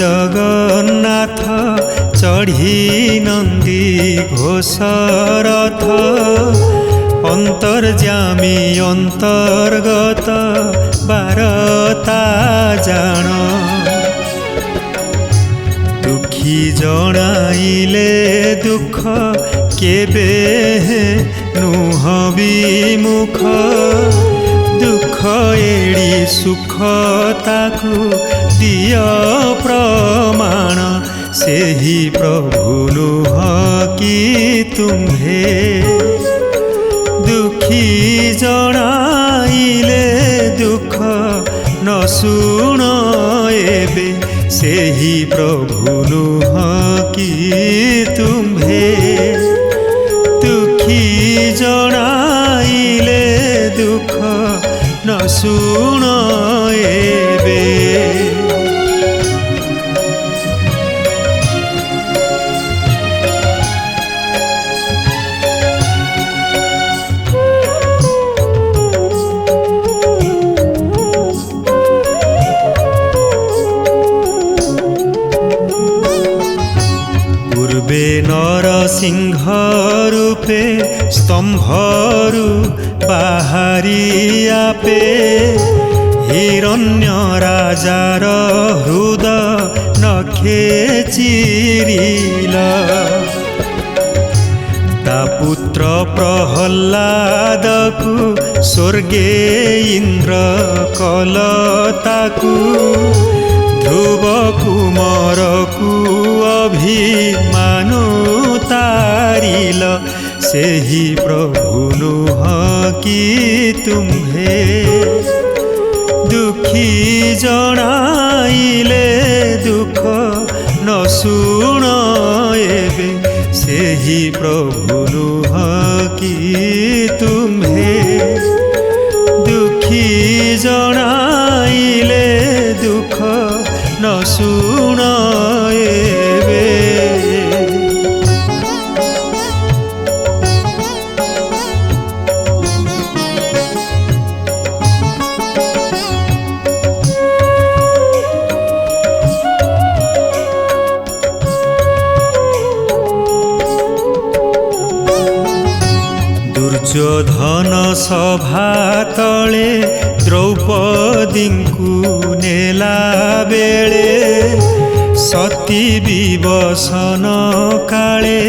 जगन्नाथ चढ़ी नंदी घोष रथ अंतर्जामी अंतर्गत बारता जान दुखी जणाइले दुख केबे नुह विमुख दुख एड़ी सुख ताकू दिय प्रमाण सेही प्रभु नुह कि तुम्हे दुखी जणाइले दुख न शुण एबे सेही प्रभु नुह कि तुम्हे दुखी जणाइले दुख न शुण एबे पूर्वे नरसिंह रूपे स्तंभरु बाहारी आपे हिरण्य राजार हृद नखे चिरिला ता पुत्र प्रहल्लादकु स्वर्गे इंद्र कलताकु ध्रुव कुमारकु अभिमानु तारिल सेही प्रभु नुह कि तुम्हे दुखी जणाइले दुख न शुण एबे सेही प्रभु नुह कि तुम्हे दुखी जणाइले दुख न शुण एबे दुर्योधन सभा तले द्रौपदींकु नेला बेले सती विवसन काले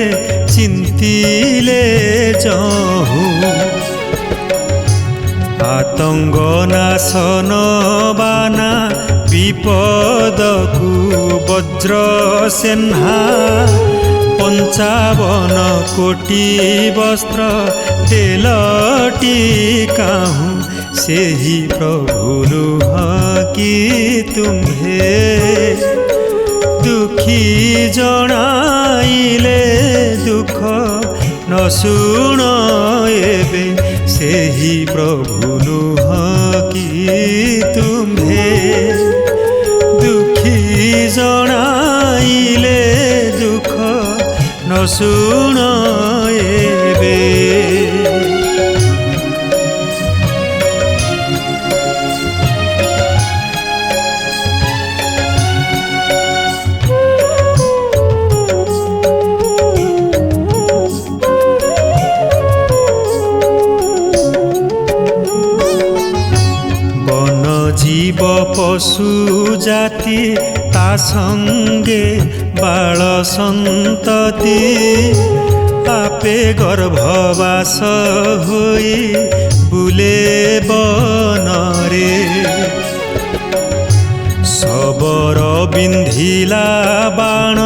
चिंतिले जहु आतंग नाशन बाना विपदकु वज्र सेन्हा 55 कोटी वस्त्र तेलटी काहू सेही प्रभु नुह कि तुम्हे दुखी जणाइले दुख न शुण एबे सेही प्रभु नुह कि तुम्हे दुखी जणाइले दुख न शुण एबे वन जीव पशु जाति ता संगे बाल संतति आपे गर्भवास होई बुले बनरे सबर बिंधिला बाण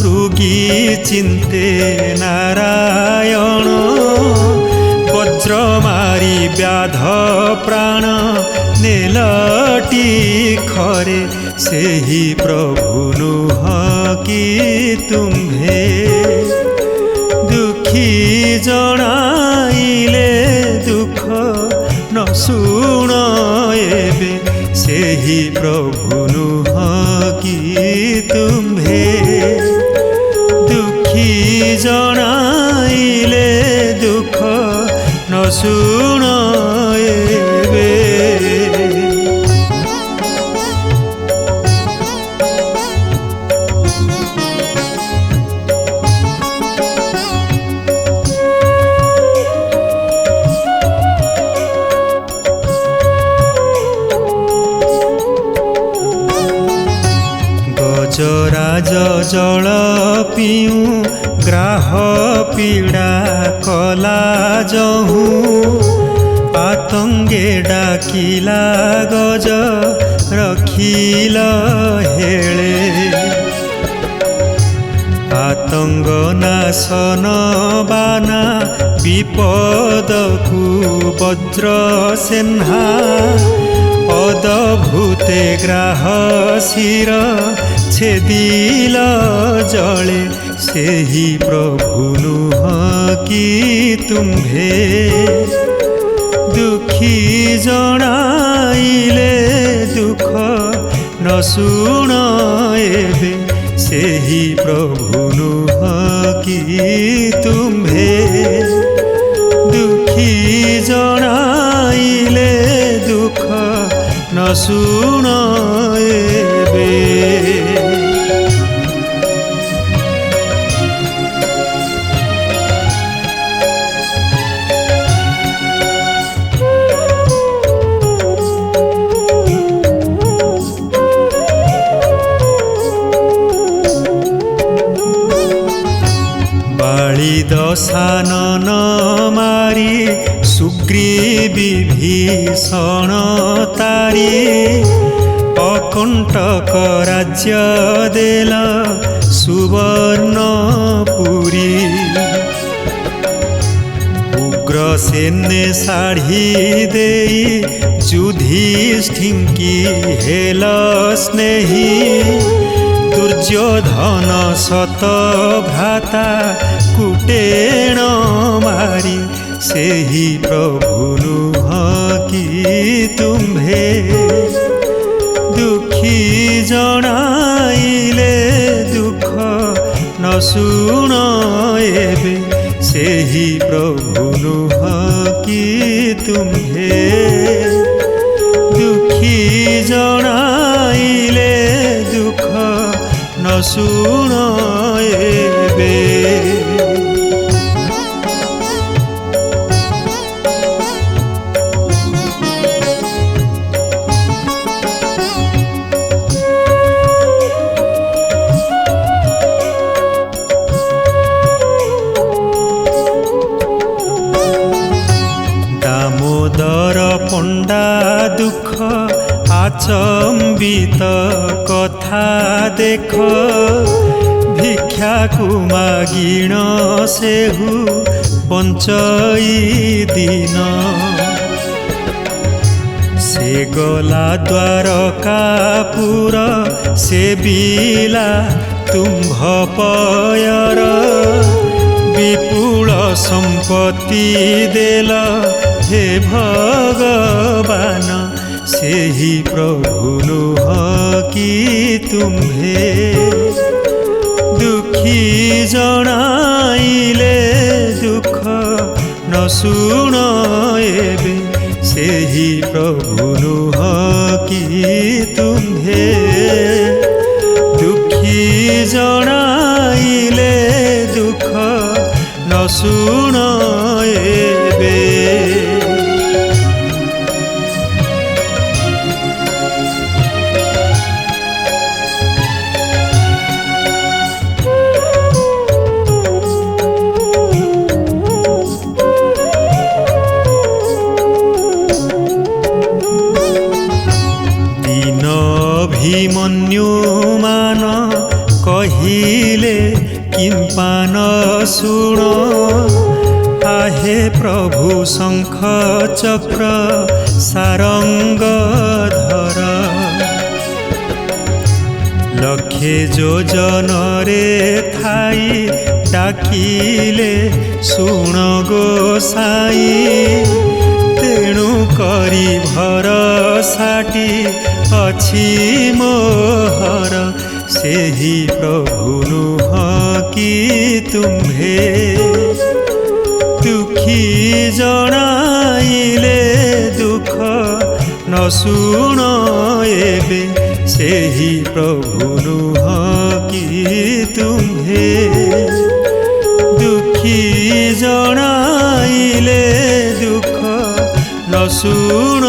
मृगी चिंते नारायण वज्र मारी व्याध प्राण नेलटी खरे सेही प्रभु नुह कि तुम्हे दुखी जणाइले दुख न शुण एबे सेही प्रभु नुह कि तुम्हे दुखी जणाइले दुख न शुण एबे पिऊ ग्राह पीड़ा कला जहू आतंगे डाकिला गज रखिल हेले आतंग नाशन बाना विपद को वज्र सेन्हा अदभूते ग्राह शिर छेदिल जले सेही प्रभु नुह कि तुम्भे दुखी जणाइले दुख न शुण एबे सेही प्रभु नुह कि तुम्भे दुखी जणाइले दुख न शुण एबे दशानन मारी सुग्रीवी भीषण तारी अकंटक राज्य देल सुवर्णपुरी उग्रसेने साढ़ी देई युधिष्ठिंकी हेल स्नेही दुर्योधन शत भ्राता कुटेण मारी सेही प्रभु नुह कि तुम्भे दुखी जणाइले दुख न शुण एबे सेही प्रभु नुह कि तुम्भे दुखी जणाइले दुख न शुण एबे दामोदर पंडा दुख आचंबित कथा देख भिक्षा को मागिण सेहु पंचई दिन से गला द्वारकापुर से बिला तुम्भ पयर विपुल संपत्ति देल हे भगवान सेही प्रभु नुह कि तुम्भे दुखी जणाइले दुख न शुण एबे सेही प्रभु नुह कि तुम्भे दुखी जणाइले दुख न शुण एबे अभिमन्युमान कहिले किंपान शुण आहे प्रभु शंख चक्र सारंग धर लक्षे योजन रे थाई डाकिले शुण गोसाई तेणु करी भरसाटी अछि मोहर सेही प्रभु नुह कि तुम्भे दुखी जणाइले दुख न शुण एबे सेही प्रभु नुह कि तुम्भे दुखी जणाइले दुख न शुण